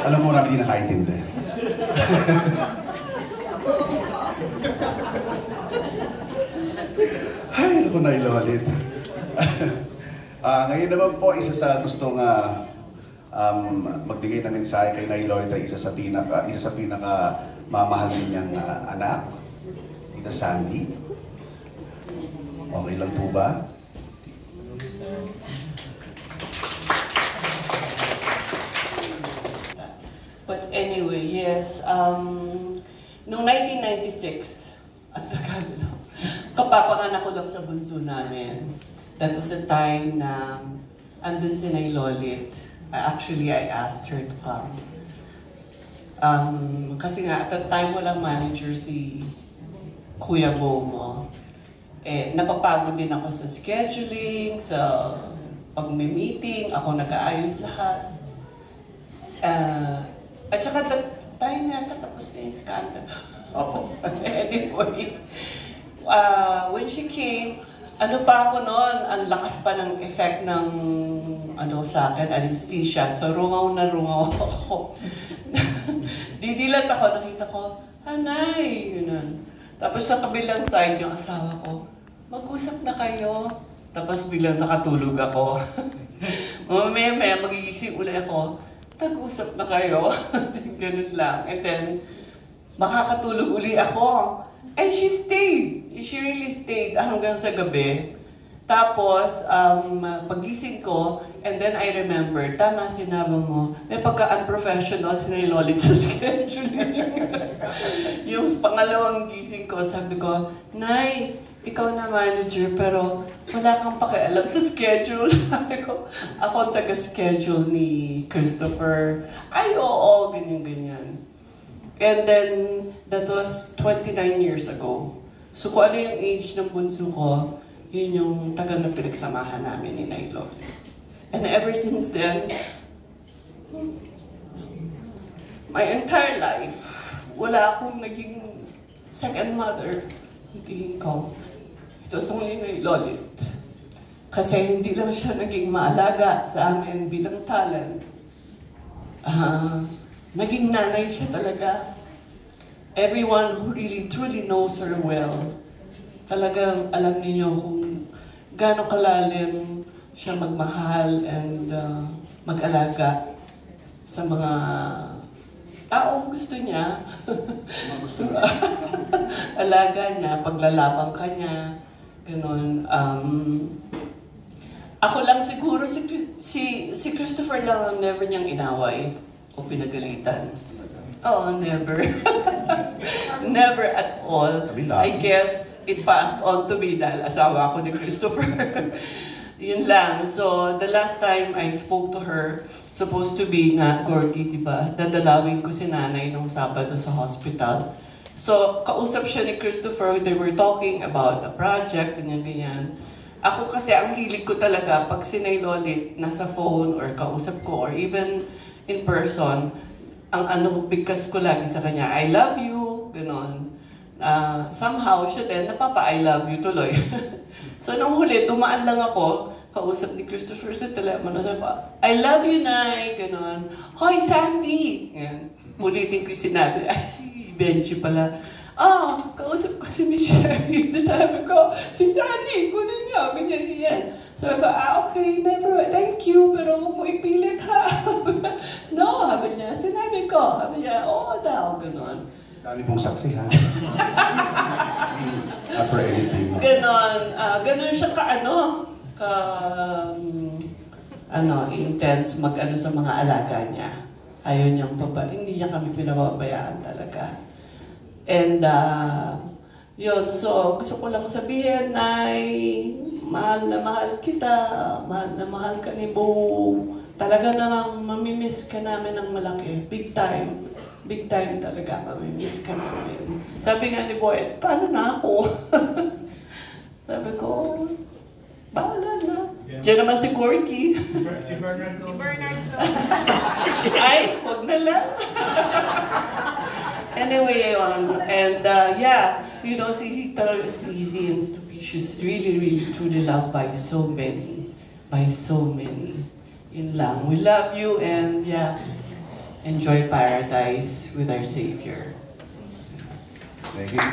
Alam mo na hindi nakaintindi. Ay, naku na ilolit. Ngayon naman po, isa sa gustong magbigay ng mensahe kay Nay Lolita, isa sa pinaka mamahalin niyang anak, Tita Sandy. Okay lang po ba? But anyway, yes, noong 1996, at kapapanganak ko lang sa bunso namin. That was a time na andun si Nay Lolit. Actually, I asked her to come. Kasi nga, at that time walang manager si Kuya Bomo. Napapagod din ako sa scheduling, sa pag-meeting, ako nag-aayos lahat. At saka that time na tapos na yung scandal. Opo. Anyway, when she came, ano pa ako noon, ang lakas pa ng effect ng sa akin, anesthesia. So rungaw na rungaw ako. Didilat ako, nakita ko, Hanay, yun. Tapos sa kabilang side yung asawa ko, mag-usap na kayo. Tapos bilang nakatulog ako. Mamaya magigising ulit ako, tag-usap na kayo. Ganun lang. And then, makakatulog uli ako. And she stayed. She really stayed hanggang sa gabi. Tapos, pagising ko, and then I remember, tama sinabi mo, may pagka-unprofessional si Nay Lolit sa scheduling. Yung pangalawang gising ko, sabi ko, Nay, ikaw na manager, pero wala kang pakialam sa schedule. Ako ang taga-schedule ni Christopher. Ay, oo, ganyan-ganyan. And then, that was 29 years ago. So kung ano yung age ng bunso ko, yun yung tagal na pinagsamahan namin ni Nay Lolit. And ever since then, my entire life, wala akong naging second mother. Hindi ko. Ito sa muli Nay Lolit. Kasi hindi lang siya naging maalaga sa amin bilang talent. Naging nanay siya talaga. Everyone who really truly knows her well, talagang alam niyo kung gaano kalalim siya magmahal and mag-alaga sa mga taong gusto niya. Alaga niya, paglalabang ka niya, gano'n. Ako lang siguro, si Christopher lang ang never niyang inaway o pinagalitan. Oh, never. Never at all. I guess it passed on to me dahil asawa ako ni Christopher. Yun lang. So, the last time I spoke to her, supposed to be na Gorky, diba? Dadalawin ko si nanay nung Sabado sa hospital. So, kausap siya ni Christopher. They were talking about a project, ganyan-ganyan. Ako kasi, ang hilig ko talaga, pag si Nay Lolit nasa phone or kausap ko or even in person, ang bigkas ko lagi sa kanya, I love you, gano'n. Somehow, siya din, I love you tuloy. So, nung huli, dumaan lang ako, kausap ni Christopher sa telepono, sabi ko, I love you, Nay, gano'n. Hoy, Sandy! Yan. Ulitin ko yung sinabi, ay, si Benji pala. Kausap ko si Michelle. Sabi ko, si Sandy, kunin niyo, ganyan. Sabi ko, okay, never, thank you, pero huwag mo ipilit, ha? No, sabi niya, sinabi ko. Sabi niya, oo daw, gano'n. Dami pong saksi, ha? Not for anything. Ganon siya intense sa mga alaga niya. Ayaw niyang hindi niya kami pinababayaan talaga. And, yun, so gusto ko lang sabihin, Nay, mahal na mahal kita, mahal na mahal ka ni Bo. Talaga namang mamimiss ka namin ng malaki, big time. Big time talaga, mamimiss ka namin. Sabi nga ni Boy, paano na ako? Sabi ko, bahala na. Diyan naman si Gorky. Si Bernardo. Ay, huwag na lang. Anyway, and yeah, you know, si Hector is easy and stupid. She's really, really, truly loved by so many. By so many. Yun lang. We love you and yeah, enjoy paradise with our Savior. Thank you.